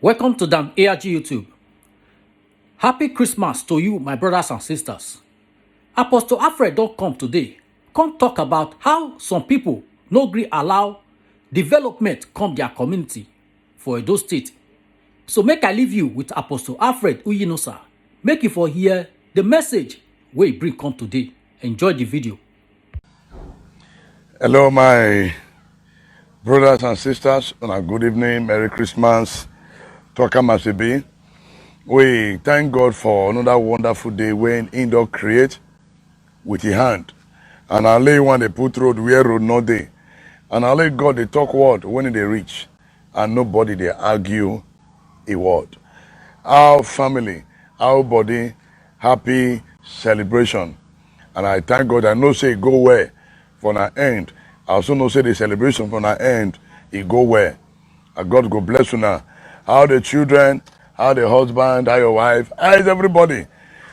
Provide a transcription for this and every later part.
Welcome to Dan ARG YouTube. Happy Christmas to you, my brothers and sisters. Apostle Alfred don't come today. Come talk about how some people no gree allow development come their community for Edo State. So make I leave you with Apostle Alfred Uyinosa. Make you for hear the message where he bring come today. Enjoy the video. Hello, my brothers and sisters, and a good evening, Merry Christmas, Toka Masibi. We thank God for another wonderful day when indoor create with his hand. And I lay one they put road where road no day. And I let God they talk word when they reach. And nobody they argue a word. Our family, our body, happy celebration. And I thank God I know say go where for our end. I also know say the celebration from our end, it go where. And God go bless you now. How the children, how the husband, how your wife, how is everybody.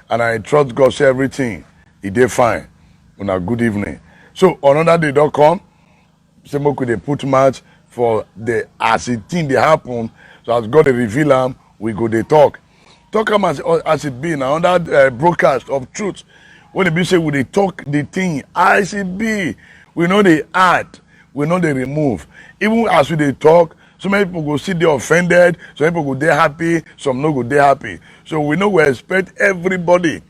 And I trust God say everything. It dey fine. On a good evening. So another day don't come. Say we they put match for the as it thing they happen. So as God they reveal them, we go they talk. Talk am as it be now under broadcast of truth. When the be say we they talk the thing as it be. We know they add, we know they remove. Even as we they talk, so many people go see they offended, some people go they happy, some no go they happy. So we know we expect everybody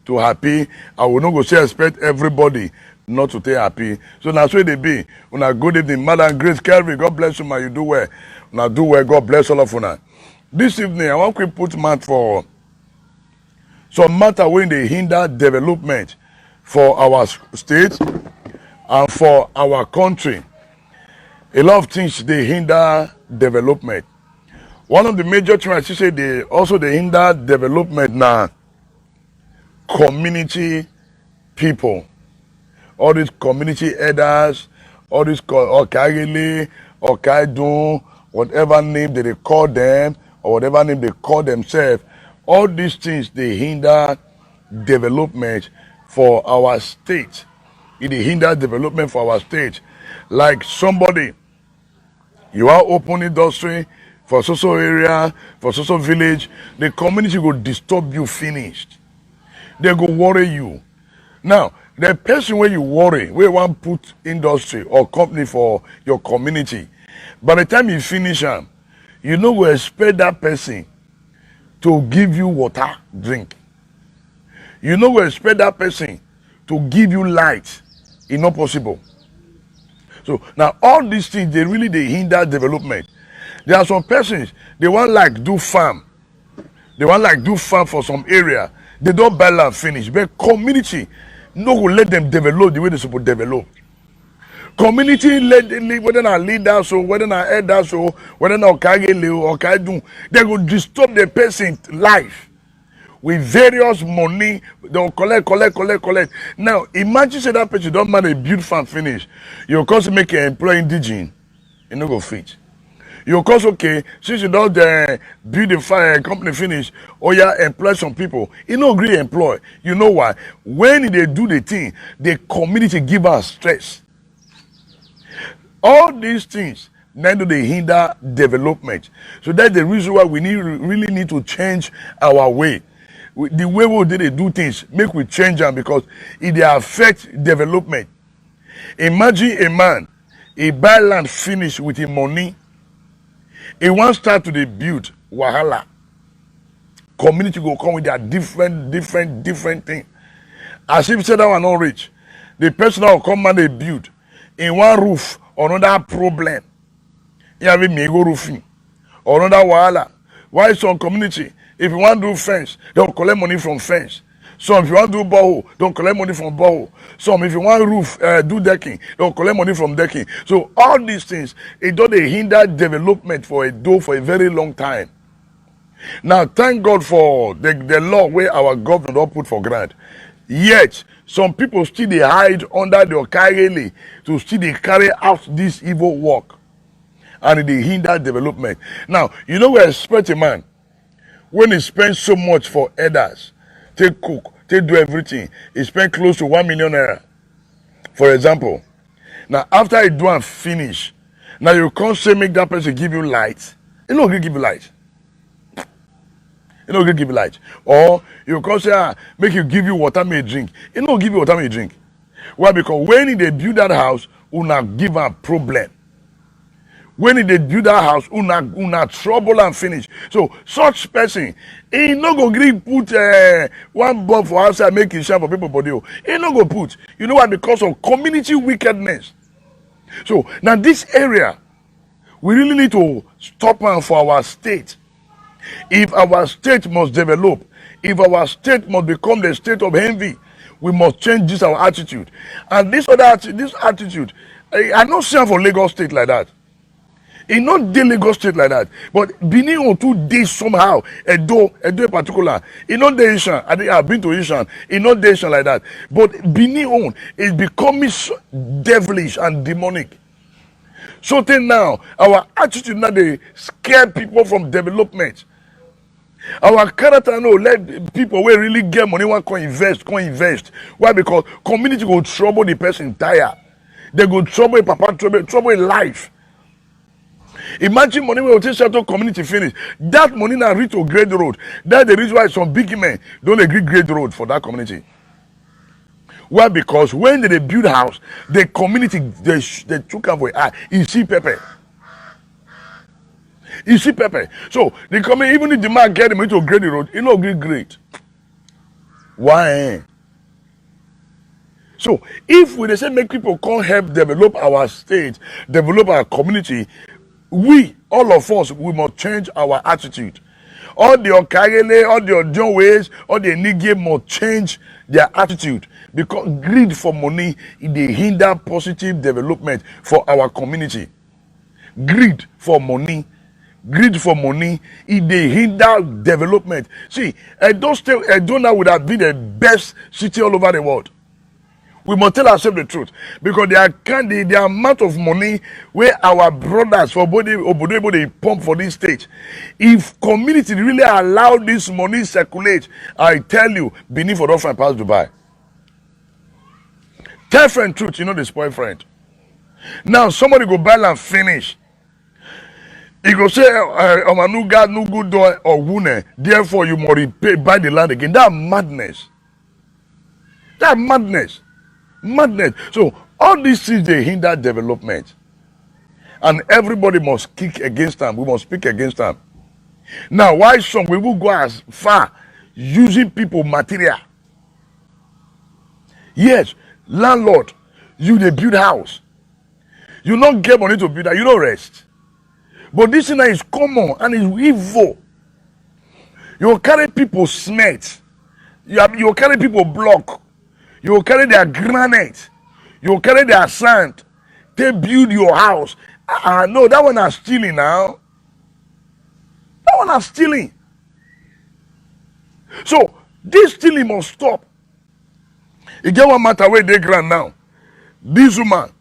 to happy, and we no go say expect everybody not to stay happy. So that's where they be. Una good evening, Madam Grace Kelvin. God bless you, man. You do well. Una do well. God bless all of you. This evening, I want to put man for some matter when they hinder development for our state and for our country. A lot of things they hinder development. One of the major things I say they hinder development now. Community people, all these community elders, all these Okagele, Okaidun, whatever name they call them, or whatever name they call themselves, all these things they hinder development for our state. It hinder development for our state. Like somebody, you are open industry for social area, for social village, the community will disturb you finished. They go worry you. Now, the person where you worry, where you want put industry or company for your community, by the time you finish them, you know we expect that person to give you water, drink. You know we expect that person to give you light. It's not possible. So now all these things, they hinder development. There are some persons, they want like do farm. They want like do farm for some area. They don't buy land finish. But community, no will let them develop the way they're supposed to develop. Community whether not leaders or whether not elders or whether not Kagele or Kaidun, they will disturb the person's life with various money. They'll collect. Now imagine say that person don't mind a build farm finish. You cost make an employee indigene, you no go fit. You cost okay, since you don't build the fire company finish, or you employ some people, you no agree employ. You know why? When they do the thing, the community give us stress. All these things, neither they hinder development. So that's the reason why we really need to change our way. The way we do things, make we change them because it they affect development. Imagine a man, he buy land finish with his money. He wants start to build wahala. Community go come with their different thing. As if say that one not rich, the person that will come and they build in one roof another problem. You have a mego roofing or another wahala. Why some community? If you want to do fence, they'll collect money from fence. Some if you want to do borehole, don't collect money from borehole. Some if you want roof, do decking, don't collect money from decking. So all these things, it does hinder development for a very long time. Now thank God for the law where our government don't put for grant. Yet some people still they hide under the Okagele to still they carry out this evil work. And they hinder development. Now, you know we expect a man when he spends so much for others, take cook, take do everything, he spend close to 1 million naira. For example, now after he do and finish, now you can't say make that person give you light. He not going to give you light. He no give you light. Or you come say, make you give you water may drink. He no give you water may drink. Why? Because when they build that house, una give a problem. When they build that house, una trouble and finish. So such person, he no go gree put one bulb for outside, make it shine for people body. He no go put. You know why? Because of community wickedness. So now this area, we really need to stop am for our state. If our state must develop, if our state must become the state of envy, we must change this our attitude. And this attitude, I not see am for Lagos State like that. It not the Lagos State like that. But Benin on 2 days somehow, Edo in particular, it not the Asian. I've been to Asian, it not the Asian like that. But Benin on is becoming so devilish and demonic. So then now, our attitude now they scare people from development. Our character no let people who really get money want to invest. Why? Because community go trouble the person tire. They go trouble papa, trouble life. Imagine money will take settle community finish. That money now reach to grade road. That's the reason why some big men don't agree grade road for that community. Why? Because when they build house, the community they took am for eye. You see pepper. You see pepper. So the community, even if the man get him into grade the road, he no agree great. Why? So if we say make people come help develop our state, develop our community, we all of us we must change our attitude. All the Okagele, all the Ojon ways, all the Nige must change their attitude, because greed for money they hinder positive development for our community. Greed for money, it they hinder development. See, Edo now would have been the best city all over the world. We must tell ourselves the truth, because the amount of money where our brothers for Obodo they pump for this stage. If community really allow this money circulate, I tell you, Benin for don't find pass Dubai. Tell friend truth, you know the spoil friend. Now somebody go buy and finish. He go say, no God, no good door or wound, therefore you must repay, buy the land again. That madness. That madness. So all these things they hinder development, and everybody must kick against them. We must speak against them. Now, why some we will go as far using people material? Yes, landlord, you they build house, you not get money to build that, you don't rest. But this thing is common and it's evil. You carry people smart, you carry people block. You will carry their granite. You will carry their sand. They build your house. No, that one is stealing now. That one is stealing. So, this stealing must stop. You get one matter where they grant now. This woman,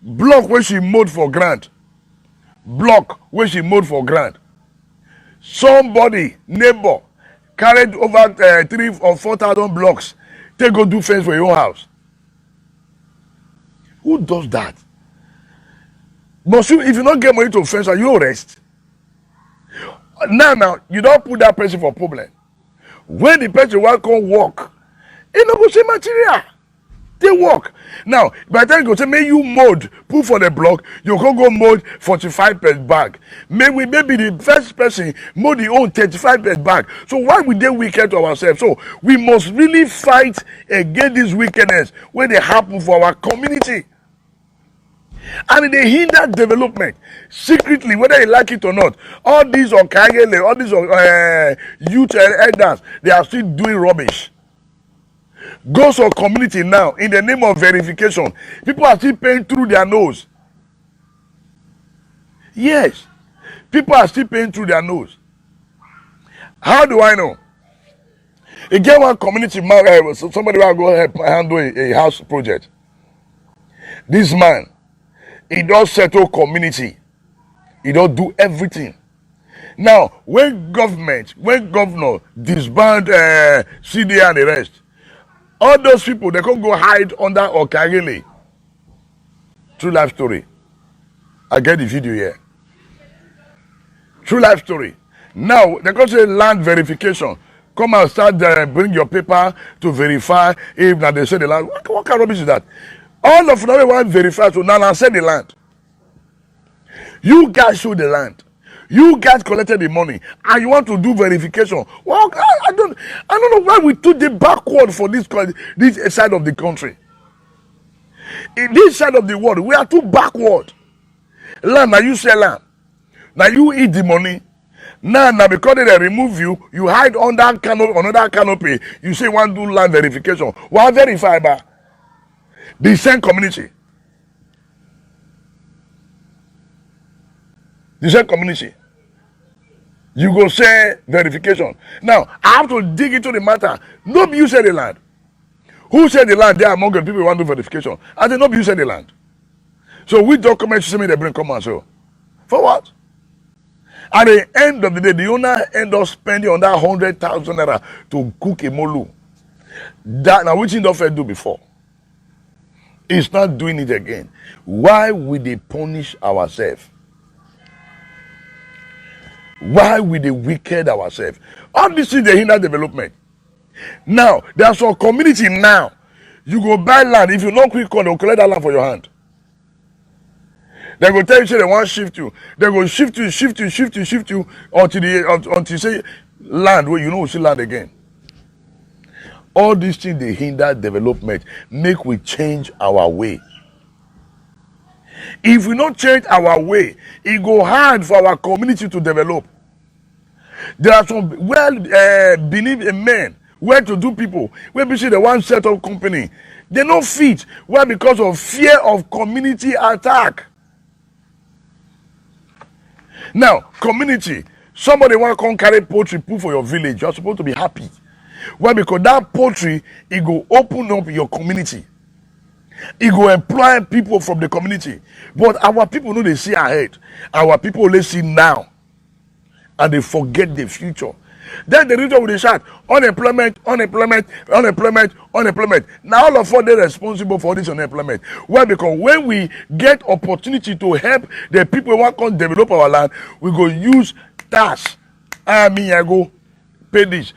block where she mowed for grant. Block where she mowed for grant. Somebody, neighbor, carried over 3,000 or 4,000 blocks. They go do fence for your own house. Who does that? Must you, if you don't get money to fence, you don't rest. Now, you don't put that person for problem. When the person will come work, he no go say material. They work. Now, by the time you go say, may you mold, put for the block, you can go mold 45 per bag. Maybe the first person mold the own 35 per bag. So why would they wicked to ourselves? So we must really fight against this wickedness when they happen for our community. And they hinder development secretly, whether you like it or not. All these Okagele, all these youth elders, they are still doing rubbish. Goes or community now in the name of verification. People are still paying through their nose. Yes, people are still paying through their nose. How do I know? Again, one community man, somebody will go help handle a house project. This man, he does settle community. He does do everything. Now, when governor disband CDA and the rest, all those people, they can go hide under Okagele. True life story. I get the video here. True life story. Now they go say land verification. Come and start bring your paper to verify if now they say the land. What kind of rubbish is that? All of them want verify, so now say the land. You guys show the land. You guys collected the money and you want to do verification. Well, I don't know why we took the backward for this side of the country. In this side of the world, we are too backward. Land, now you sell land. Now you eat the money. Now because they remove you, you hide under canopy, another canopy. You say one do land verification. Well, verify by the same community. The same community. You go say verification. Now, I have to dig into the matter. Nobody you said the land. Who said the land? They are among the people who want to do verification. I said, nobody you said the land. So which documents you say me they bring come and show? For what? At the end of the day, the owner end up spending on that 100,000 naira to cook a molu. That now which he don't do before. He's not doing it again. Why will they punish ourselves? Why will they wicked ourselves? All these things they hinder development. Now, there's some community now. You go buy land. If you not quick on, they'll collect that land for your hand. They go tell you say they want to shift you. They go shift you until say land where you know see land again. All these things they hinder development. Make we change our way. If we not change our way, it go hard for our community to develop. There are some believe men where to do people where we see the one set up company. They not fit. Why? Because of fear of community attack. Now, community, somebody want to come carry poultry put for your village. You're supposed to be happy. Why? Because that poultry, it go open up your community. It go employ people from the community. But our people know they see ahead. Our people only see now. And they forget the future. Then the region will shout, unemployment. Now all of us are responsible for this unemployment. Why? Because when we get opportunity to help the people who want to develop our land, we go use tax. I go pay this.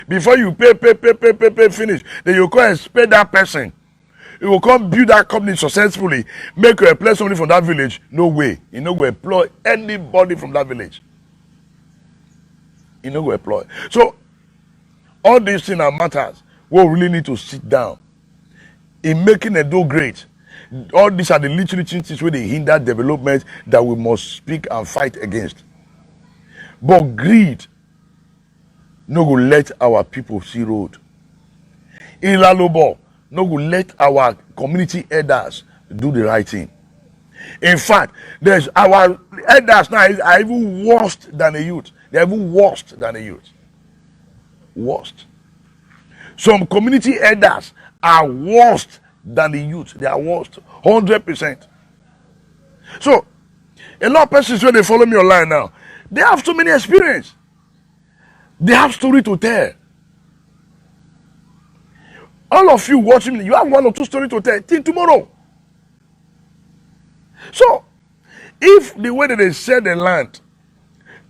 Before you pay finish, then you go and pay that person. You will come build that company successfully, make you employ somebody from that village. No way. You no go employ anybody from that village. You no go employ. So all these things are matters. We really need to sit down in making a do great. All these are the literally things where they hinder development that we must speak and fight against. But greed no go let our people see road. Ilalobo no go let our community elders do the right thing. In fact, there's our elders now are even worse than the youth. They're even worse than the youth. Worst. Some community elders are worse than the youth. They are worst. 100%. So, a lot of persons when they follow me online now, they have so many experience. They have story to tell. All of you watching me, you have one or two stories to tell till tomorrow. So, if the way that they sell the land,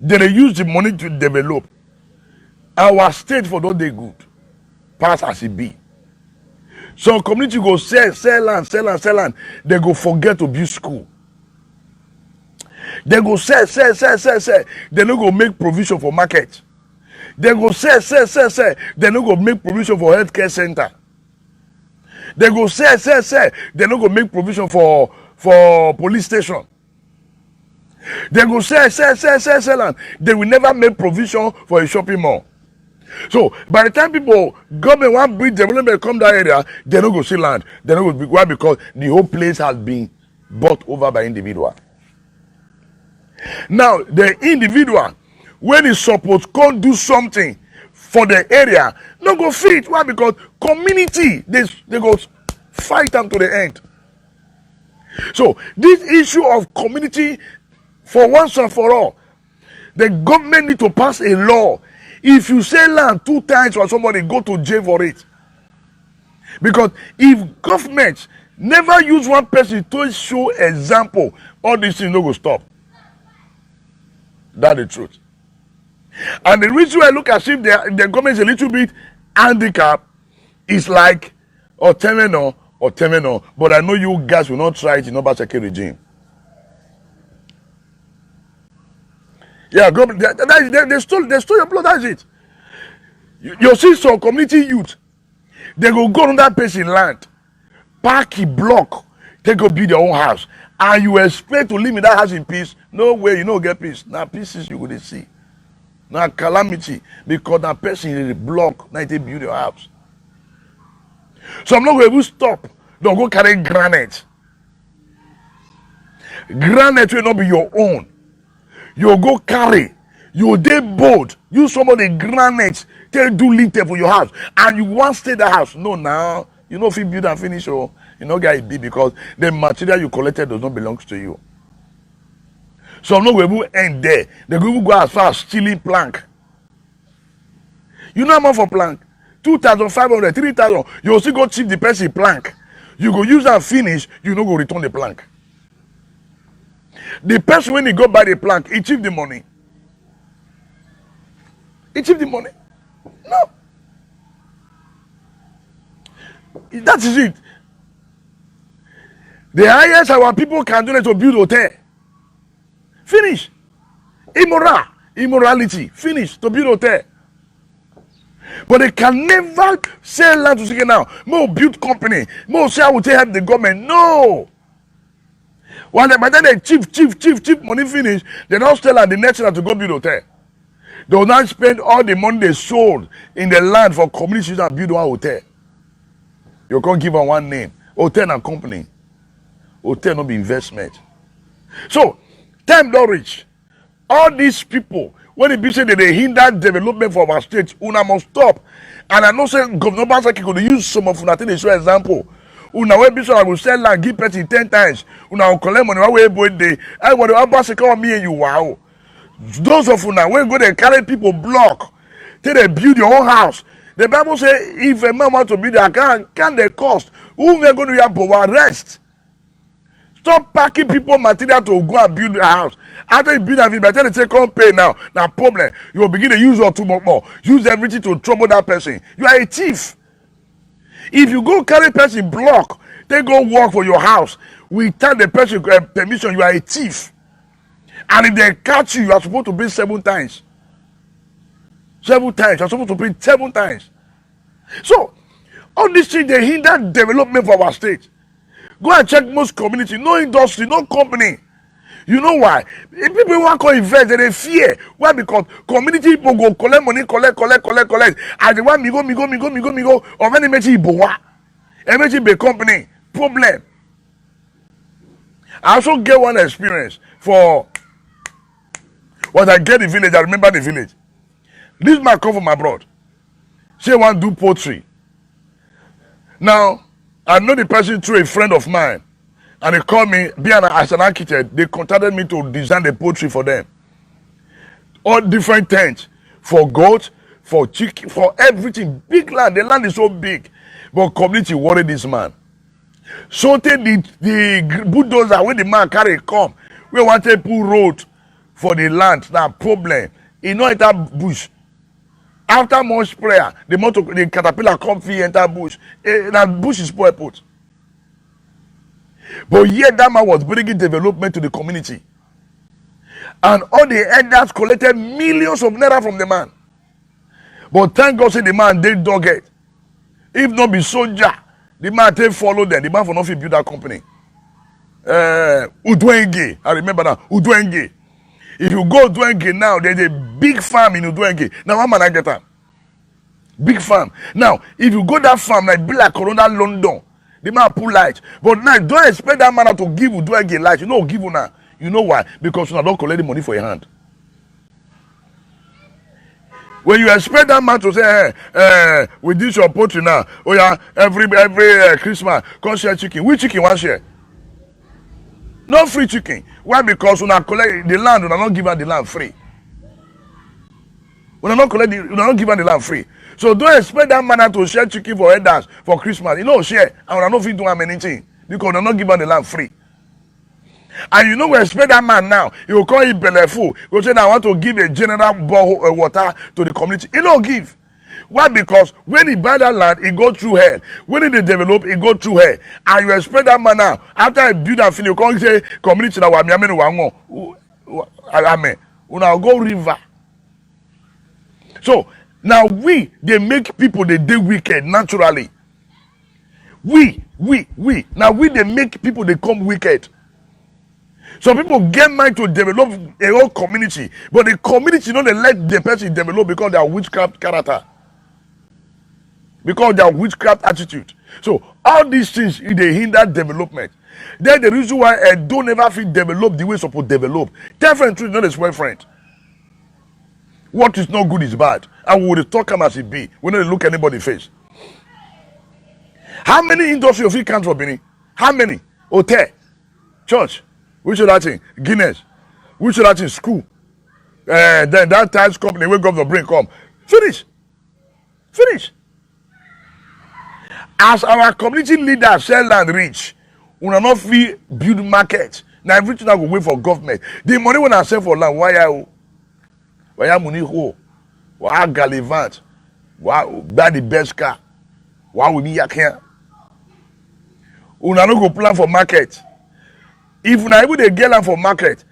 they use the money to develop, our state for those day good, pass as it be. Some community go sell land. They go forget to build school. They go sell. They no go make provision for market. They go sell. They no go make provision for healthcare center. They go sell. They no go make provision for police station. They go sell, and they will never make provision for a shopping mall. So by the time government want bring development come that area, they no go see land. They no go why? Because the whole place has been bought over by individual. Now the individual, when he's supposed to come do something for the area, no go fit. Why? Because community they go fight them to the end. So this issue of community, for once and for all, the government need to pass a law. If you sell land 2 times for somebody, go to jail for it. Because if government never use one person to show example, all these things no go stop. That's the truth. And the reason I look as if the government is a little bit handicapped is like terminal. But I know you guys will not try it in Obaseki regime. Yeah, government, they stole your blood, that's it. You see some community youth, they go on that person land, park a block, they go build their own house. And you expect to live in that house in peace. No way, you don't get peace. Now pieces you will see. Now calamity. Because that person in the block, now they build your house. So I'm not going to stop. Don't go carry granite. Granite will not be your own. You go carry. You dey bold. Use some of the granite. Tell do lintel for your house. And you want to stay the house. No, now. You know if you build and finish, or you know get it be because the material you collected does not belong to you. So I'm not going to end there. They're going to go as far as stealing plank. You know how much for plank? 2,500, 3,000. You also go cheap the person plank. You go use and finish, you no go return the plank. The person when he go buy the plank, he cheap the money. He cheap the money. No. That is it. The highest our people can do is to build hotel. Finish. Immorality. Finish. To build hotel. But they can never sell land to say now. More build company. More say I will take help the government. No. By the time they cheap money finish, they don't sell land the next land to go build hotel. They will not spend all the money they sold in the land for communities and build one hotel. You can't give them one name. Hotel and company. Hotel not be investment. So, time don't reach. All these people, when it be said that they hinder development for our state, una must stop. And I know say Governor Basaki could use some of una to show example. Una wey be so I will sell land, give person 10 times. Una will collect money one way both day. I want to Basaki come me and you wow. Those of una when go they carry people block till they build your own house. The Bible say if a man want to build a can they cost? Who we going to have power rest? Stop packing people material to go and build a house. After you build a house, by the time they say come pay now problem. You will begin to use or too much more. Use everything to trouble that person. You are a thief. If you go carry person block, they go work for your house. Without the person permission, you are a thief. And if they catch you, you are supposed to pay 7 times. 7 times. You are supposed to pay 7 times. So, all these things, they hinder development for our state. Go and check most community, no industry, no company. You know why? If people want to invest, they fear. Why? Because community people go collect money, collect. And they want me go. Or when they make it boa, a company. Problem. I also get one experience for what I get the village. I remember the village. This man come from abroad. Say want to do poultry. Now, I know the person through a friend of mine. And they called me, as an architect, they contacted me to design the poultry for them. All different tents. For goats, for chicken, for everything. Big land. The land is so big. But community worried this man. So take the bulldozer when the man carry come. We want to put road for the land. Now problem. He no enter bush. After much prayer, the caterpillar come free enter bush. Now bush is poor put. But yet that man was bringing development to the community. And all the elders collected millions of naira from the man. But thank God say the man did dog it. If not be soldier, the man take follow them. The man for nothing build that company. Udwenge. I remember that. Udwenge. If you go Udwenge now, there's a big farm in Udwenge. Now one man I get that. Big farm. Now, if you go that farm, like be like Corona London. The man pull light. But now, don't expect that man to give you a light. You know, give you now. You know why? Because you don't collect the money for your hand. When you expect that man to say, with this your poultry now, oh yeah, every Christmas, come share chicken. Which chicken one share? No free chicken. Why? Because when I collect the land, when I not give her the land free. When I not collect when I not give her the land free. So don't expect that man to share chicken for elders for Christmas. You know, share. And I don't feel do anything because they're not giving the land free. And you know we expect that man now, he will call it belleful. He will say, I want to give a general borehole water to the community. He don't give. Why? Because when he buy that land, he go through hell. When he develop, he go through hell. And you expect that man now, after he build and finish, you come say, community now, amen. Una go river. So now they make people they wicked naturally. Now they make people they come wicked. Some people get mind to develop a whole community, but the community don't let the person develop because they are witchcraft character, because they are witchcraft attitude. So all these things they hinder development. Then the reason why I don't ever feel develop the way it's supposed to develop. Tell friend truth, not a spoil friend. What is not good is bad, and we will talk them as it be. We don't look anybody face. How many industry of it comes from Benin? How many? Hotel, church, which other thing? Guinness, which other thing? School. Then that times company where governor bring come. Finish. As our community leaders sell land rich, we will not feel build market. Now everything I go wait for government. The money when I sell for land, why money ho? Why gallivant? Why buy the best car? Why we be here? Una no go plan for market. If una able to get land for market,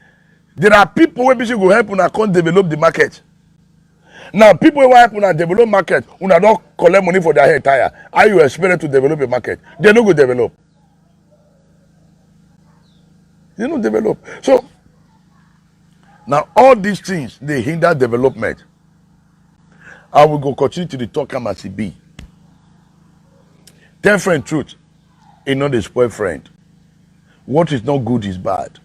there are people where people go help una come develop the market. Now people who help una develop market, una don't collect money for their hair tire. How you expect to develop a market? They no go develop. They don't develop. So now all these things they hinder development. I will go continue to the talk as it be. Tell friend truth, it's not a spoil friend. What is not good is bad.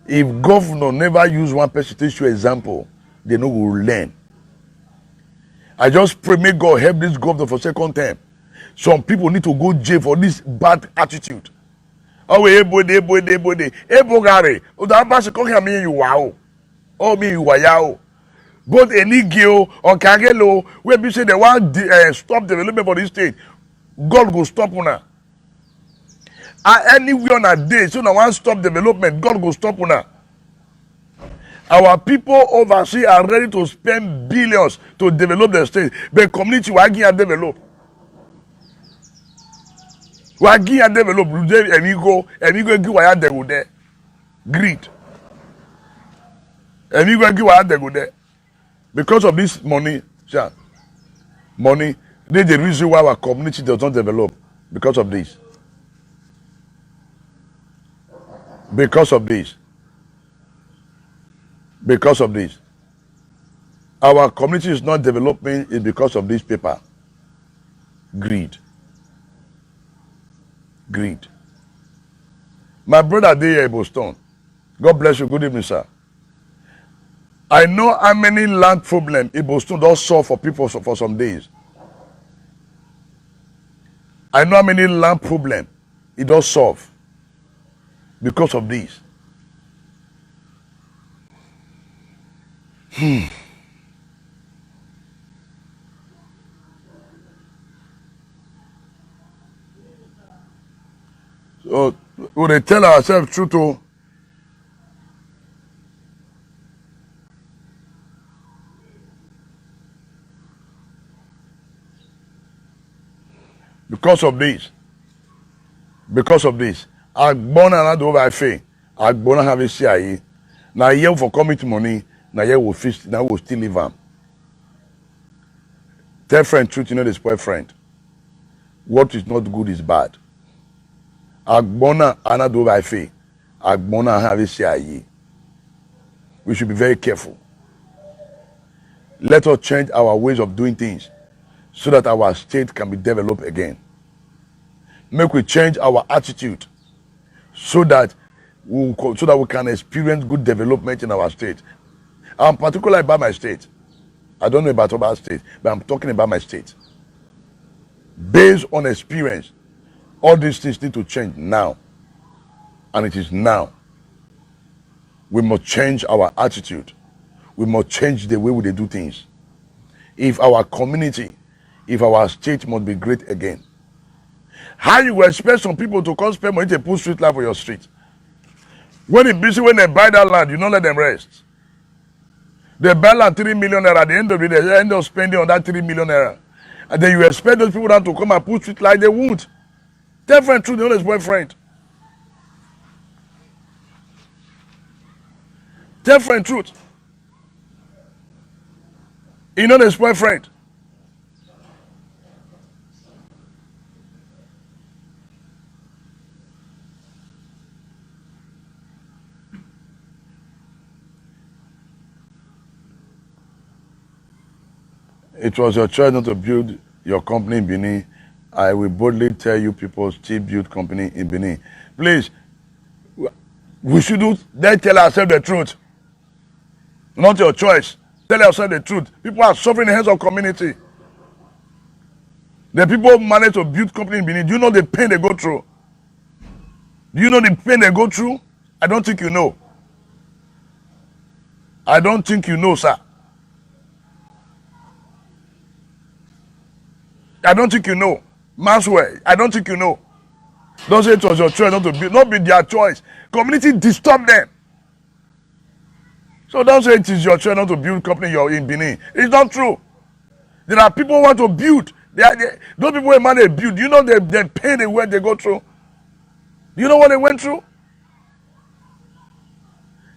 If governor never use one person to show example, they no will learn. I just pray, may God help this governor for second term. Some people need to go jail for this bad attitude. Oh, gare. O da ba se ko kan mi you wow. Oh, me you wow. Both Enigio or Kagelo, where we say they want stop development for this state, God will stop una. Anywhere on a day, so now one stop development, God will stop una. Our people overseas are ready to spend billions to develop the state, but community wagi and develop. Wagi and develop, emigo give waya de go there. Greed. Emigo give waya de go there. Because of this money, money, this is the reason why our community does not develop. Because of this. Because of this. Because of this. Our community is not developing is because of this paper. Greed. Greed. My brother there, Boston. God bless you. Good evening, sir. I know how many land problems Boston does solve for people for some days. I know how many land problems it does solve because of this. So we they tell ourselves truth. Because of this, Agbona na do over faith. Agbona have a CIA. Now here for commit money. Now here will fish. Now will still live am. Tell friend truth, you know the spoil friend. What is not good is bad. Agbona ana do over faith. Agbona have a CIA. We should be very careful. Let us change our ways of doing things, so that our state can be developed again. Make we change our attitude so that we can experience good development in our state. I'm particularly about my state. I don't know about other states, but I'm talking about my state. Based on experience, all these things need to change now. And it is now. We must change our attitude. We must change the way we do things. If our community, if our state must be great again. How you expect some people to come spend money to put street light for your street? When it's busy, when they buy that land, you don't let them rest. They buy land 3 million naira. At the end of the day, they end up spending on that 3 million naira. And then you expect those people to come and put street light, they won't. Tell friend truth, they know his boyfriend. Tell friend truth. You know his boyfriend. It was your choice not to build your company in Benin. I will boldly tell you people still build company in Benin. Please, we should tell ourselves the truth. Not your choice. Tell yourself the truth. People are suffering in the hands of community. The people manage to build company in Benin. Do you know the pain they go through? Do you know the pain they go through? I don't think you know. I don't think you know, sir. I don't think you know. Maxwell, I don't think you know. Don't say it was your choice not to build. Not be their choice. Community disturb them. So don't say it is your choice not to build company you're in Benin. It's not true. There are people who want to build. Those people who man they build. Do you know the pain they go through? Do you know what they went through?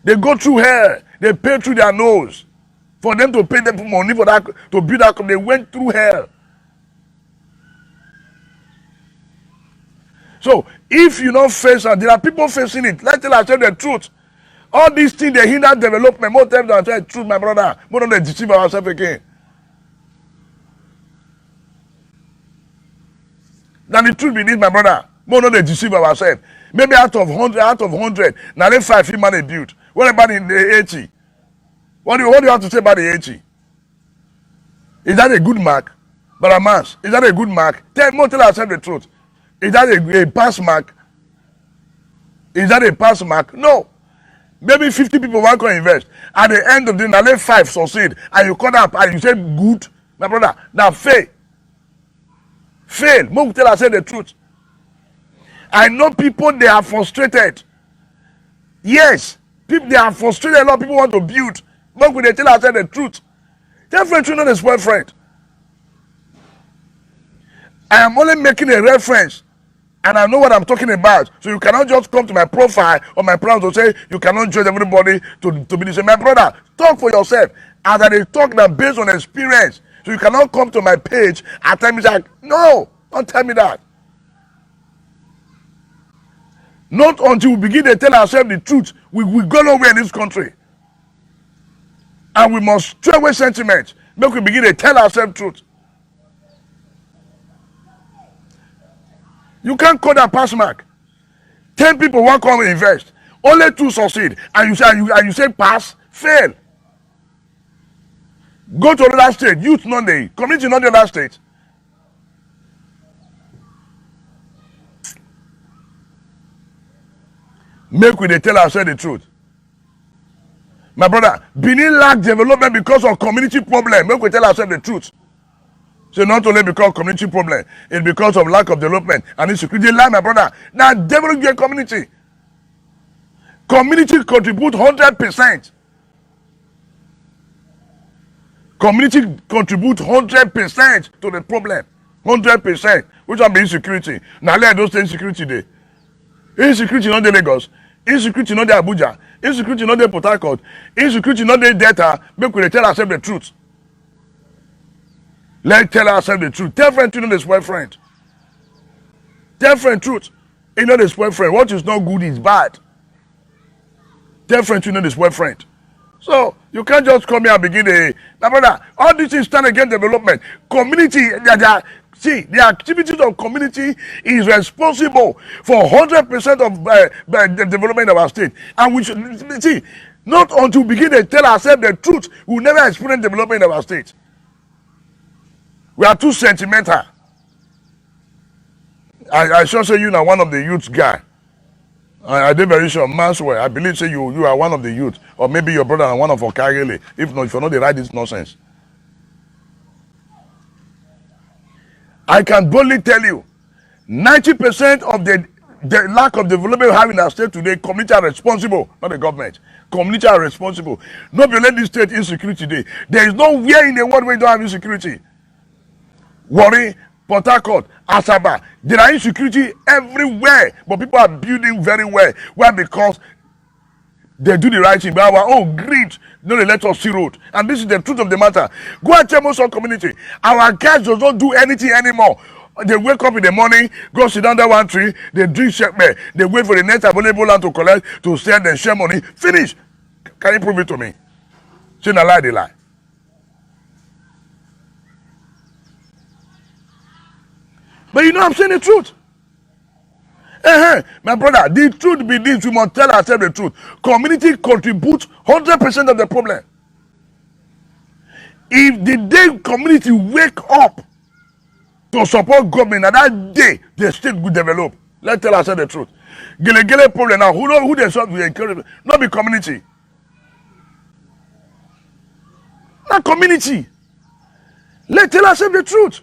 They go through hell. They pay through their nose. For them to pay them money for that to build that company, they went through hell. So if you don't face it, there are people facing it. Let's tell ourselves the truth. All these things they hinder development. Most times I tell the truth, my brother. We don't deceive ourselves again. Now the truth be this, my brother. We don't deceive ourselves. Maybe out of 100, now let 5 people man build. What about in the 80? What do you have to say about the 80? Is that a good mark? Baramans, is that a good mark? Tell ourselves the truth. Is that a pass mark? Is that a pass mark? No. Maybe 50 people want to invest. At the end of the day, now let 5 succeed. And you cut up and you say good. My brother, now fail. Fail. Move tell us the truth. I know people, they are frustrated. Yes. People, they are frustrated. A lot of people want to build. But when they tell us the truth. Tell friend you know the spoil friend. I am only making a reference. And I know what I'm talking about. So you cannot just come to my profile or my plans to say you cannot judge everybody to be the same. My brother, talk for yourself. As I talk now based on experience. So you cannot come to my page and tell me that. No, don't tell me that. Not until we begin to tell ourselves the truth, we go nowhere in this country. And we must straight away sentiment. Make we begin to tell ourselves the truth. You can't call that pass mark. 10 people want to come and invest. Only 2 succeed. And you say pass, fail. Go to another state. Youth not the community not the other state. Make we tell ourselves the truth. My brother, Benin lack development because of community problem. Make we tell ourselves the truth. So not only because of community problem, it's because of lack of development and insecurity. Lie, my brother. Now develop your community. Community contribute 100%. Community contribute 100% to the problem. 100%. Which are the insecurity. Now let those insecurity there. Insecurity not the Lagos. Insecurity not the Abuja. Insecurity not the Port Harcourt. Insecurity not the data. Make we tell ourselves the truth. Let's tell ourselves the truth. Tell friend you know the spoil friend. Tell friend truth. You know the spoil friend. What is not good is bad. Tell friend you know the spoil friend. So you can't just come here and begin a my brother. All these things stand against development. Community, the activities of community is responsible for 100% of the development of our state. And we should see, not until we begin to tell ourselves the truth, we will never experience development of our state. We are too sentimental. I sure say you are one of the youth guy. I did very sure. Maxwell, I believe say you are one of the youth. Or maybe your brother and one of Okagele. If not, if you're not, they write this nonsense. I can boldly tell you 90% of the lack of development we have in our state today, community are responsible, not the government. Community are responsible. Not be let this state insecurity today. There is nowhere in the world where you don't have insecurity. Warri, Port Harcourt, Asaba, there are insecurity everywhere, but people are building very well. Why? Because they do the right thing. But our own greed, no, they let us see road. And this is the truth of the matter. Go and tell most of the community. Our guys does not do anything anymore. They wake up in the morning, go sit under one tree, they drink shekme, they wait for the next available land to collect, to sell, then share money. Finish. Can you prove it to me? Say a lie, they lie. But you know I'm saying the truth. My brother, the truth be this, we must tell ourselves the truth. Community contributes 100% of the problem. If the day community wake up to support government, and that day the state will develop. Let's tell ourselves the truth. Gele problem now, who they solve the encourage? Not the community. Not community. Let's tell ourselves the truth.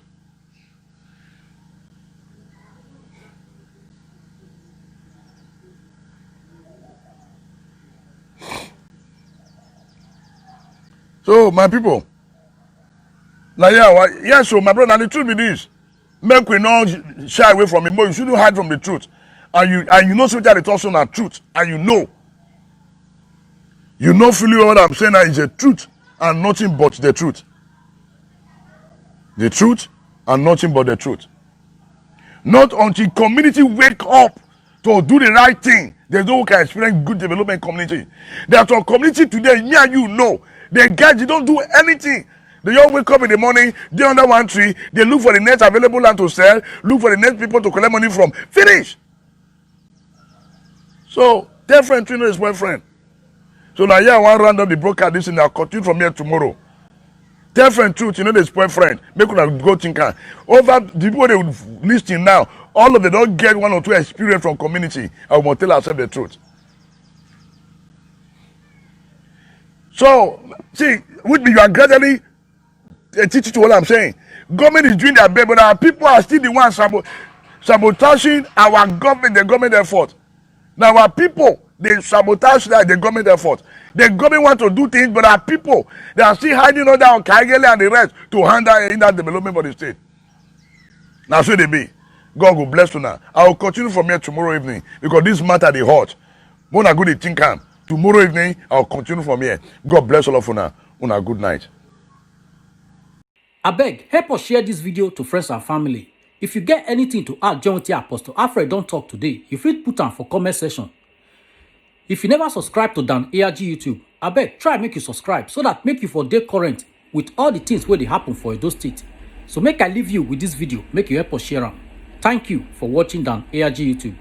So my people, like yeah, so my brother, and the truth be this. Make we not shy away from it, but you shouldn't hide from the truth. And you know something that is also truth, and you know fully what I'm saying is the truth and nothing but the truth. The truth and nothing but the truth. Not until community wake up to do the right thing, there's no one can experience good development community. There's a community today, yeah, you know, the guys, they don't do anything. They all wake up in the morning, they under one tree, they look for the next available land to sell, look for the next people to collect money from. Finish. So, their friend trainer is boyfriend. So now yeah, I want to round up the broadcast this and I'll continue from here tomorrow. Tell friend truth, you know this boyfriend. Make una go think over the people they listening now, all of them don't get one or two experience from community. I will tell ourselves the truth. So, see, with me, you are gradually teaching to what I'm saying. Government is doing their best, but our people are still the ones sabotaging our government, the government effort. Now our people, they sabotage that the government effort. The government want to do things, but our people, they are still hiding under Kagele and the rest to handle in that development for the state. Now so they be. God will bless you now. I will continue from here tomorrow evening because this matter they hot. When I go to think tomorrow evening, I will continue from here. God bless all of you now. Una good night. Abeg, help us share this video to friends and family. If you get anything to add join wetin Apostle Alfred don talk today, you fit put am for comment section. If you never subscribe to Dan ARG YouTube, abeg try make you subscribe so that make you for dey current with all the things wey dey happen for Edo State. So make I leave you with this video, make you help us share am. Thank you for watching Dan ARG YouTube.